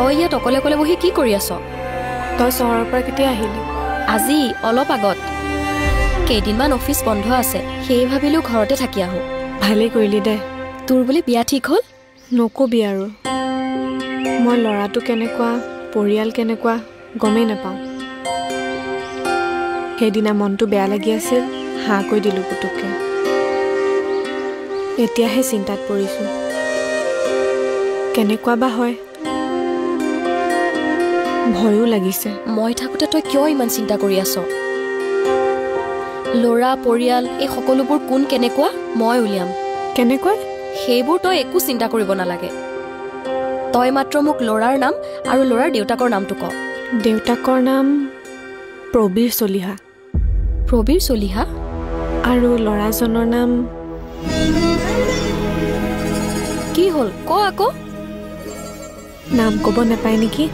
তই ইয়াত অকলে অকলে বহি কি কৰি আছ? তই চহৰৰ পৰা কেতিয়া আহিলি? আজি অলপ আগত। কেইদিনমান অফিচ বন্ধ আছে, সেয়ে ভাবিলোঁ ঘৰতে থাকি আহোঁ। ভালেই কৰিলি দে। তোৰ বোলে বিয়া ঠিক হ'ল? নকবি আৰু, মই ল'ৰাটো কেনেকুৱা, পৰিয়াল কেনেকুৱা গমেই নাপাওঁ। সেইদিনা মনটো বেয়া লাগি আছিল, হাঁ কৈ দিলোঁ পুতুককৈ। এতিয়াহে চিন্তাত পৰিছোঁ, কেনেকুৱা বা হয়। ভয়ো লাগিছে। মই থাকোঁতে তই কিয় ইমান চিন্তা কৰি আছ? ল'ৰা, পৰিয়াল এই সকলোবোৰ কোন কেনেকুৱা মই উলিয়াম। কেনেকুৱা? সেইবোৰ তই একো চিন্তা কৰিব নালাগে। তই মাত্ৰ মোক ল'ৰাৰ নাম আৰু ল'ৰাৰ দেউতাকৰ নামটো ক। দেউতাকৰ নাম প্ৰবীৰ চলিহা। প্ৰবীৰ চলিহা? আৰু ল'ৰাজনৰ নাম কি হ'ল ক আকৌ। নাম ক'ব নাপায় নেকি?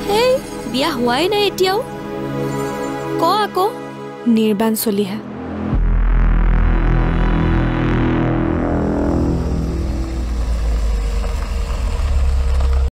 হেই, বিয়া হোৱাই নাই এতিয়াও, ক আকৌ। নিৰ্বাণ চলিহা।